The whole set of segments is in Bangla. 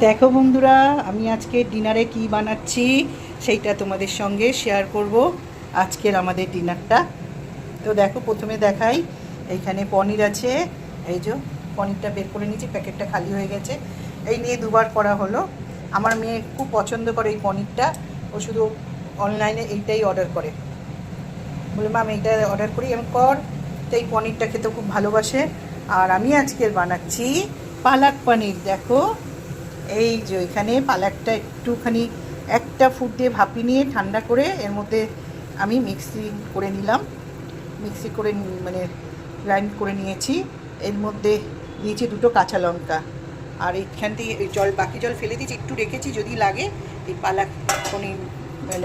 দেখো বন্ধুরা, আমি আজকে ডিনারে কি বানাচ্ছি সেইটা তোমাদের সঙ্গে শেয়ার করব। আজকের আমাদের ডিনারটা তো দেখো, প্রথমে দেখাই। এইখানে পনির আছে, এই যে পনিরটা বের করে নিয়েছি, প্যাকেটটা খালি হয়ে গেছে। এই নিয়ে দুবার করা হলো। আমার মেয়ে খুব পছন্দ করে এই পনিরটা, ও শুধু অনলাইনে এইটাই অর্ডার করে, বলে মাম এইটা অর্ডার করি, আমি কর। তো এই পনিরটা খেতে খুব ভালোবাসে। আর আমি আজকের বানাচ্ছি পালাক পনির। দেখো, এই যে এখানে পালাকটা একটুখানি একটা ফুট দিয়ে ভাপি নিয়ে ঠান্ডা করে এর মধ্যে আমি মিক্সি করে নিলাম, মিক্সি করে মানে গ্রাইন্ড করে নিয়েছি। এর মধ্যে দিয়েছি দুটো কাঁচা লঙ্কা, আর এইখান থেকে জল, বাকি জল ফেলে দিয়েছি, একটু রেখেছি যদি লাগে এই পালাক পনির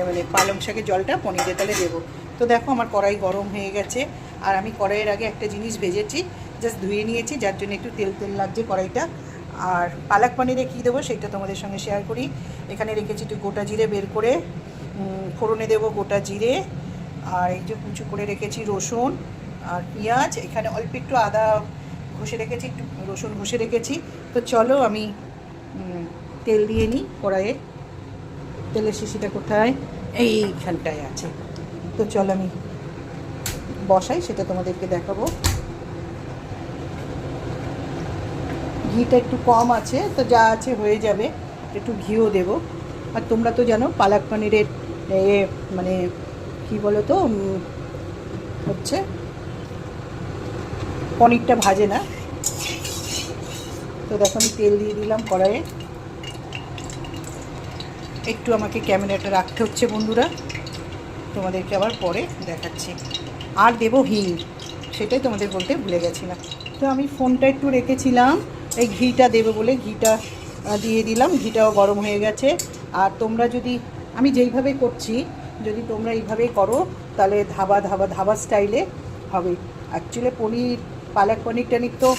মানে পালং শাকের জলটা পনিরে তাহলে দেবো। তো দেখো আমার কড়াই গরম হয়ে গেছে, আর আমি কড়াইয়ের আগে একটা জিনিস ভেজেছি, জাস্ট ধুয়ে নিয়েছি, যার জন্য একটু তেল তেল লাগছে কড়াইটা। আর পালাক পনিরে কী দেবো সেটা তোমাদের সঙ্গে শেয়ার করি। এখানে রেখেছি একটু গোটা জিরে বের করে, ফোড়নে দেবো গোটা জিরে, আর এই যে কুচু করে রেখেছি রসুন আর পেঁয়াজ, এখানে অল্প একটু আদা ঘষে রেখেছি, একটু রসুন ঘষে রেখেছি। তো চলো আমি তেল দিয়ে নিই কড়াইয়ে। তেলের শিশিটা কোথায়? এইখানটায় আছে। তো চলো আমি বসাই, সেটা তোমাদেরকে দেখাবো। ঘিটা একটু কম আছে, তো যা আছে হয়ে যাবে, একটু ঘিও দেবো। আর তোমরা তো জানো পালাক পনিরের মানে কী বলো তো, হচ্ছে পনিরটা ভাজে না। তো দেখো আমি তেল দিয়ে দিলাম কড়াইয়ে। একটু আমাকে ক্যামেরাটা রাখতে হচ্ছে বন্ধুরা, তোমাদেরকে আবার পরে দেখাচ্ছি। আর দেবো হিং, সেটাই তোমাদের বলতে ভুলে গেছিলাম। তো আমি ফোনটা একটু রেখেছিলাম এই ঘিটা দেবো বলে, ঘিটা দিয়ে দিলাম। ঘিটাও গরম হয়ে গেছে। আর তোমরা যদি, আমি যেইভাবে করছি, যদি তোমরা এইভাবেই করো তাহলে ধাবা ধাবা ধাবা স্টাইলে হবে। অ্যাকচুয়ালি পনির, পালাক পনির টানির তো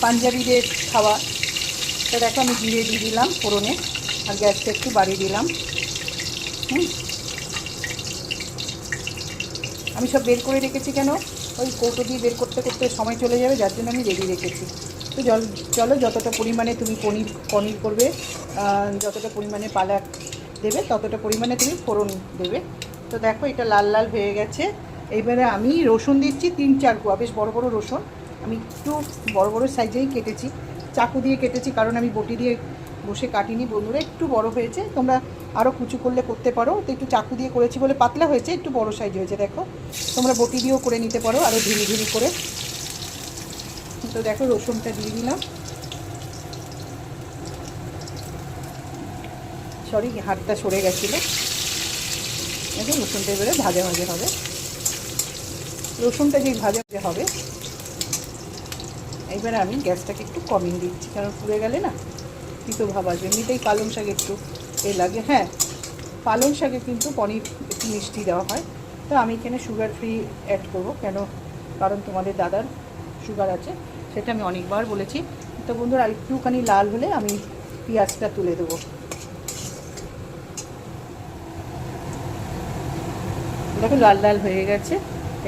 পাঞ্জাবিদের খাওয়া। তো দেখো আমি জিরে দিয়ে দিলাম ফোড়নে, আর গ্যাসটা একটু বাড়িয়ে দিলাম। আমি সব বের করে রেখেছি, কেন ওই কৌটো দিয়ে বের করতে করতে সময় চলে যাবে, যার জন্য আমি রেডি রেখেছি। তো চলো যতটা পরিমাণে তুমি পনির করবে, যতটা পরিমাণে পালাক দেবে ততটা পরিমাণে তুমি ফোড়ন দেবে। তো দেখো এটা লাল লাল হয়ে গেছে। এইবারে আমি রসুন দিচ্ছি 3-4 কোয়া, বেশ বড় বড় রসুন। আমি একটু বড় বড় সাইজেই কেটেছি, চাকু দিয়ে কেটেছি, কারণ আমি বটি দিয়ে বসে কাটিনি বন্ধুরা, একটু বড় হয়েছে। তোমরা আরও কুচু করলে করতে পারো, তো একটু চাকু দিয়ে করেছি বলে পাতলা হয়েছে, একটু বড় সাইজ হয়েছে। দেখো তোমরা বটি দিয়েও করে নিতে পারো আরও ঝিরি ঝিরি করে। তো দেখো রসুনটা দিয়ে দিলাম, সরি হাতটা সরে গেছিলো। দেখো রসুনটা এবারে ভাজা ভাজা হবে। রসুনটা যেই ভাজা ভাজা হবে, এইবারে আমি গ্যাসটাকে একটু কমিয়ে দিচ্ছি, কারণ পুড়ে গেলে না তিতো ভাব আসবে। এমনিতেই পালং শাক একটু লাগে। হ্যাঁ, পালং শাকে কিন্তু পনির একটু মিষ্টি দেওয়া হয়। তো আমি এখানে সুগার ফ্রি অ্যাড করবো, কেন কারণ তোমাদের দাদার সুগার আছে, সেটা আমি অনেকবার বলেছি। তো বন্ধুরা একটুখানি লাল হলে আমি পেঁয়াজটা তুলে দেবো। দেখো লাল লাল হয়ে গেছে।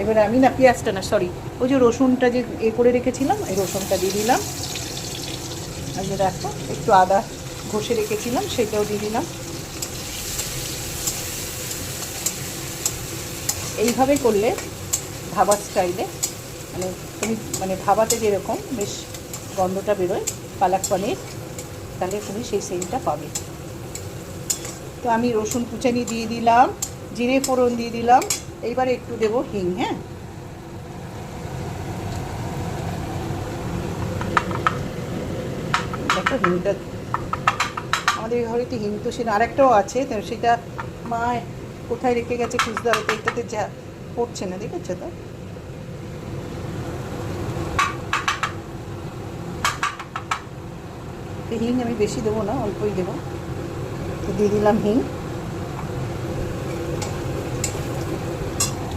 এবারে আমি না পেঁয়াজটা না, সরি, ওই যে রসুনটা যে করে রেখেছিলাম, এই রসুনটা দিয়ে দিলাম। আর যে দেখো একটু আদা ঘষে রেখেছিলাম, সেটাও দিয়ে দিলাম। এইভাবে করলে ধাবা স্টাইলে, মানে তুমি মানে ধাবাতে যেরকম বেশ গন্ধটা বেরোয় পালাক পনির, তাহলে তুমি সেই সেন্টটা পাবে। তো আমি রসুন কুচানি দিয়ে দিলাম, জিরে ফোড়ন দিয়ে দিলাম। এইবারে একটু দেবো হিং। হ্যাঁ, দেখো হিংটা আমাদের ঘরে তো হিং, তো সেটা আরেকটাও আছে, তো সেটা মা কোথায় রেখে গেছে খুঁজতে হবে। তো এটাতে যা পড়ছে না, দেখেছো তো। হিং আমি বেশি দেবো না, অল্পই দেবো। তো দিয়ে দিলাম হিং।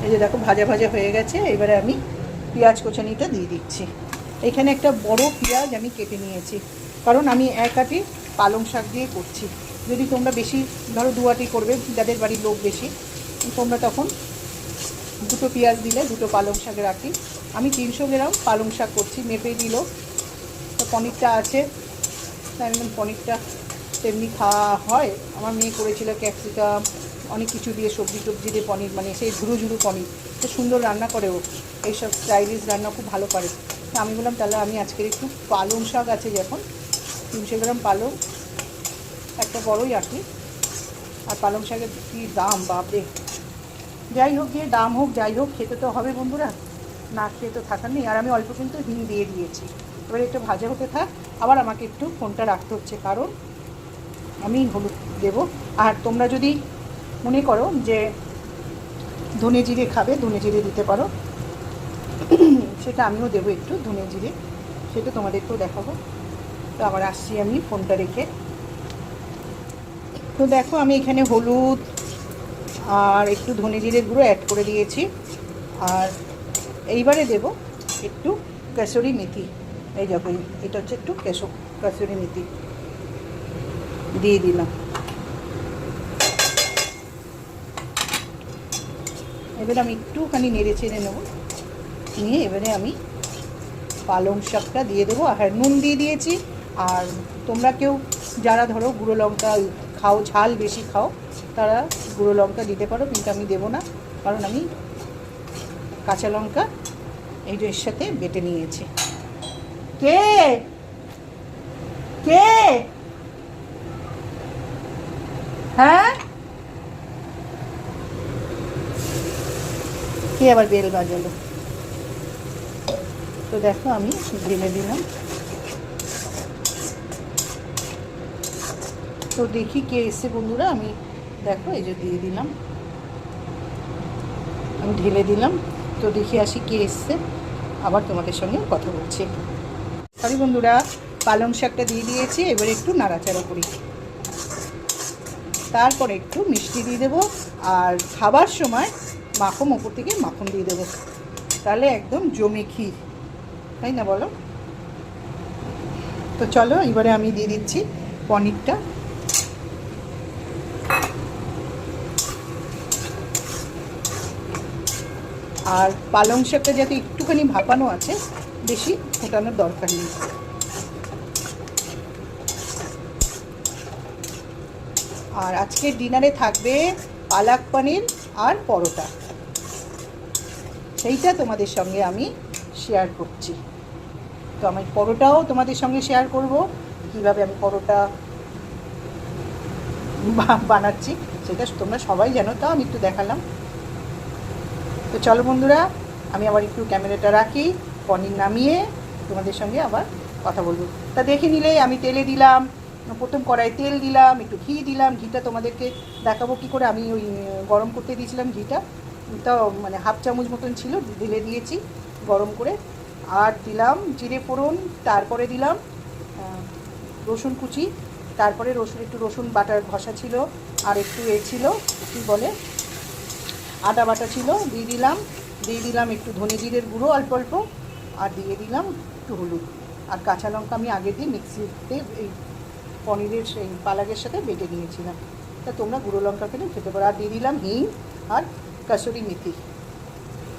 এই যে দেখো ভাজা ভাজা হয়ে গেছে। এবারে আমি পেঁয়াজ কোচানিটা দিয়ে দিচ্ছি। এখানে একটা বড় পেঁয়াজ আমি কেটে নিয়েছি, কারণ আমি এক আটি পালং শাক দিয়ে করছি। যদি তোমরা বেশি ধরো 2 আটি করবে, যাদের বাড়ির লোক বেশি, তোমরা তখন 2টো পেঁয়াজ দিলে 2টো পালং শাকের আটি। আমি 300 গ্রাম পালং শাক করছি, মেপে দিল। তো পনিরটা আছে, তাই আমি পনিরটা তেমনি খাওয়া হয়। আমার মেয়ে করেছিল ক্যাপসিকাম অনেক কিছু দিয়ে সবজি টবজি দিয়ে পনির, মানে সেই ঝুরু ঝুরু পনির, খুব সুন্দর রান্না করে ও, এইসব স্টাইলিশ রান্না খুব ভালো করে। তো আমি বললাম তাহলে আমি আজকের একটু পালং শাক আছে যখন, 300 গ্রাম পালং, একটা বড়ই আঁটি, আর পালং শাকের কী দাম বাপরে, যাই হোক গিয়ে দাম হোক যাই হোক খেতে তো হবে বন্ধুরা, না খেয়ে তো থাকার নেই। আর আমি অল্প কিন্তু হিং দিয়ে দিয়েছি। এবারে একটু ভাজা হতে থাক, আবার আমাকে একটু ফোনটা রাখতে হচ্ছে কারণ আমি হলুদ দেবো। আর তোমরা যদি মনে করো যে ধনে জিরে খাবে, ধনে জিরে দিতে পারো, সেটা আমিও দেবো একটু ধনে জিরে, সেটা তোমাদেরকেও দেখাবো। তো আবার আসছি আমি ফোনটা রেখে। তো দেখো আমি এখানে হলুদ আর একটু ধনে জিরের গুঁড়ো অ্যাড করে দিয়েছি। আর এইবারে দেব একটু কাসুরি মেথি, এই দেখো এটা হচ্ছে একটু কাসুরি মেথি দিয়ে দিলাম। এবারে আমি একটুখানি নেড়ে চেড়ে নেবো, নিয়ে এবারে আমি পালং শাকটা দিয়ে দেবো। আর হ্যাঁ, নুন দিয়ে দিয়েছি। আর তোমরা কেউ যারা ধরো গুঁড়ো লঙ্কা খাও, ঝাল বেশি খাও, তারা গুঁড়ো লঙ্কা দিতে পারো, কিন্তু আমি দেবো না, কারণ আমি কাঁচা লঙ্কা এর সাথে বেটে নিয়েছি। কে কে হ্যাঁ, কে আবার বেল বাজালো? তো দেখো আমি ঢেলে দিলাম। তো দেখি কে এসছে বন্ধুরা, আমি দেখো এই যে দিয়ে দিলাম, আমি ঢেলে দিলাম। তো দেখি আসি কে এসছে, আবার তোমাদের সঙ্গে কথা বলছি। সরি বন্ধুরা, পালং শাকটা দিয়ে দিয়েছি, এবারে একটু নাড়াচাড়া করি, তারপরে একটু মিষ্টি দিয়ে দেবো। আর খাবার সময় মাখন, ওপর থেকে মাখন দিয়ে দেবো, তাহলে একদম জমে ক্ষীর, তাই না বলো? তো চলো এবারে আমি দিয়ে দিচ্ছি পনিরটা। আর পালং শাকটা যাতে একটুখানি ভাপানো আছে, বেশি ফোটানোর দরকার নেই। আর আজকের ডিনারে থাকবে পালক পনির আর পরোটা, সেইটা তোমাদের সঙ্গে আমি শেয়ার করছি। তো আমি পরোটাও তোমাদের সঙ্গে শেয়ার করব, কীভাবে আমি পরোটা বানাচ্ছি সেটা তোমরা সবাই জানো, তাও আমি একটু দেখালাম। তো চলো বন্ধুরা, আমি আবার একটু ক্যামেরাটা রাখি, পনির নামিয়ে তোমাদের সঙ্গে আবার কথা বলবো। তা দেখে নিলে আমি তেলে দিলাম, প্রথম কড়াই তেল দিলাম, একটু ঘি দিলাম। ঘিটা তোমাদেরকে দেখাবো কী করে, আমি ওই গরম করতে দিয়েছিলাম ঘিটা, তাও মানে হাফ চামচ মতন ছিল, ঢেলে দিয়েছি গরম করে। আর দিলাম জিরে ফোড়ন, তারপরে দিলাম রসুন কুচি, তারপরে একটু রসুন বাটার ঘষা ছিল, আর একটু ছিল কী বলে আদা বাটা ছিল, দিয়ে দিলাম একটু ধনে জিরের গুঁড়ো অল্প অল্প, আর দিয়ে দিলাম একটু হলুদ। আর কাঁচা লঙ্কা আমি আগে দিয়ে মিক্সিতে এই পনিরের সেই পালাগের সাথে বেটে নিয়েছিলাম। তা তোমরা গুঁড়ো লঙ্কা কেটে খেতে পারো। আর দিয়ে দিলাম হিং আর কাসুরি মেথি।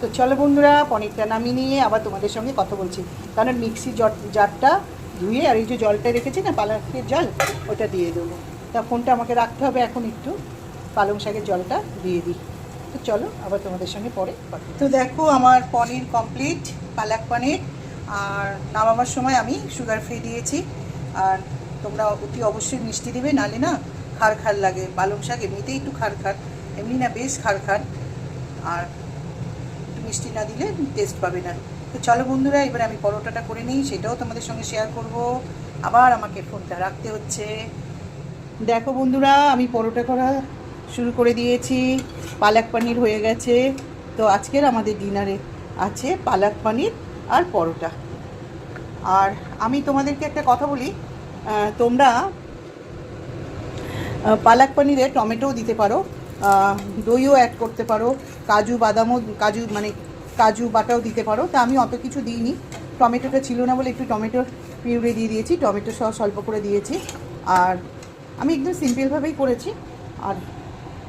তো চলো বন্ধুরা, পনিরটা নামিয়ে নিয়ে আবার তোমাদের সঙ্গে কথা বলছি, কারণ মিক্সি জারটা ধুয়ে আর এই যে জলটা রেখেছি না, পালকের জল, ওটা দিয়ে দেবো। তা ফোনটা আমাকে রাখতে হবে এখন, একটু পালং শাকের জলটা দিয়ে দিই। তো চলো আবার তোমাদের সঙ্গে পরে কথা। তো দেখো আমার পনির কমপ্লিট, পালক পনির। আর নামাবার সময় আমি সুগার ফ্রি দিয়েছি। আর তোমরা অতি অবশ্যই মিষ্টি দেবে, নালে না খার খার লাগে। পালং শাক এমনিতেই একটু খার খার, এমনি না বেশ খার খার, আর একটু মিষ্টি না দিলে টেস্ট পাবে না। তো চলো বন্ধুরা, এবার আমি পরোটাটা করে নিই, সেটাও তোমাদের সঙ্গে শেয়ার করব। আবার আমাকে ফোনটা রাখতে হচ্ছে। দেখো বন্ধুরা, আমি পরোটা করা শুরু করে দিয়েছি, পালক পনির হয়ে গেছে। তো আজকের আমাদের ডিনারে আছে পালক পনির আর পরোটা। আর আমি তোমাদেরকে একটা কথা বলি, তোমরা পালক পনিরে টমেটোও দিতে পারো, দইও অ্যাড করতে পারো, কাজু বাটাও দিতে পারো। তা আমি অত কিছু দিইনি, টমেটোটা ছিল না বলে একটু টমেটোর পিউরে দিয়ে দিয়েছি, টমেটো সস অল্প করে দিয়েছি। আর আমি একদম সিম্পলভাবেই করেছি। আর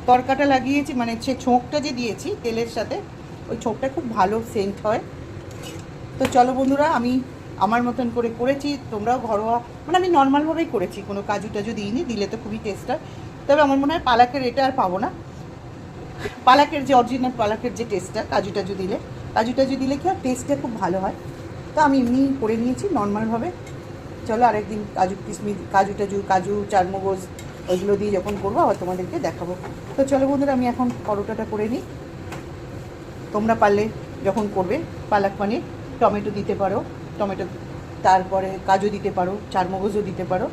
তরকাটা লাগিয়েছি, মানে সে ছোঁকটা যে দিয়েছি তেলের সাথে, ওই ছোঁকটা খুব ভালো সেন্ট হয়। তো চলো বন্ধুরা, আমি আমার মতন করে করেছি, তোমরাও ঘরোয়া মানে আমি নর্মালভাবেই করেছি, কোনো কাজু টাজু দিইনি, দিলে তো খুবই টেস্ট হয়। তবে আমার মনে হয় পালাকের এটা আর পাবো না, পালাকের যে অরিজিনাল পালাকের যে টেস্টটা কাজু টাজু দিলে কি হয়, টেস্টটা খুব ভালো হয়। তো আমি এমনি করে নিয়েছি নর্মালভাবে। চলো আরেকদিন কাজু কিশমিশ কাজু চারমগজ ওইগুলো দিয়ে যখন করবো আবার তোমাদেরকে দেখাবো। তো চলো বন্ধুরা, আমি এখন পরোটাটা করে নিই। তোমরা পারলে যখন করবে পালাক পানির টমেটো দিতে পারো, টমেটো তারপরে কাজু দিতে পারো, চারমগজও দিতে পারো।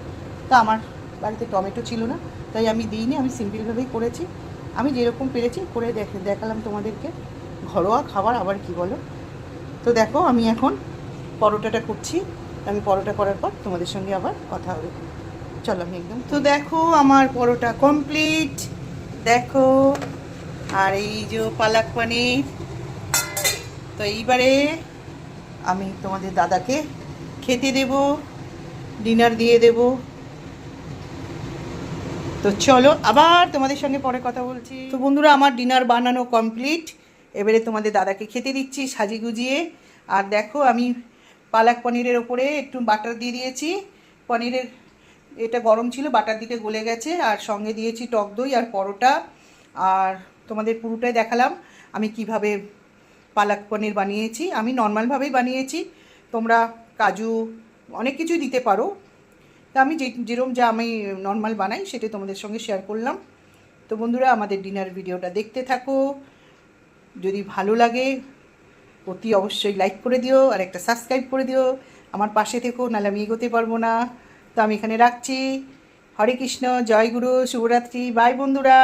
তা আমার বাড়িতে টমেটো ছিল না, তাই আমি দিইনি, আমি সিম্পলভাবেই করেছি। আমি যেরকম পেরেছি করে দেখালাম তোমাদেরকে। ঘরোয়া খাবার আবার কি বলো। তো দেখো আমি এখন পরোটাটা করছি, আমি পরোটা করার পর তোমাদের সঙ্গে আবার কথা হবে। চলো আমি একদম, তো দেখো আমার পরোটা কমপ্লিট, দেখো। আর এই যে পালাক পানির, তো এইবারে আমি তোমাদের দাদাকে খেতে দেব, ডিনার দিয়ে দেব। তো চলো আবার তোমাদের সঙ্গে পরে কথা বলছি। তো বন্ধুরা, আমার ডিনার বানানো কমপ্লিট, এবারে তোমাদের দাদাকে খেতে দিচ্ছি সাজিয়ে গুজিয়ে। আর দেখো আমি পালাক পনিরের ওপরে একটু বাটার দিয়ে দিয়েছি, পনিরের এটা গরম ছিল, বাটার দিতে গলে গেছে। আর সঙ্গে দিয়েছি টক দই আর পরোটা। আর তোমাদের পুরোটাই দেখালাম আমি কিভাবে পালাক পনির বানিয়েছি। আমি নর্মালভাবেই বানিয়েছি, তোমরা কাজু অনেক কিছুই দিতে পারো। তা আমি যেরকম যা আমি নর্মাল বানাই সেটা তোমাদের সঙ্গে শেয়ার করলাম। তো বন্ধুরা, আমাদের ডিনার ভিডিওটা দেখতে থাকো, যদি ভালো লাগে অতি অবশ্যই লাইক করে দিও আর একটা সাবস্ক্রাইব করে দিও, আমার পাশে থেকো, নাহলে আমি এগোতে পারবো না। তো আমি এখানে রাখছি। হরে কৃষ্ণ, জয় গুরু, শুভরাত্রি, বাই বন্ধুরা।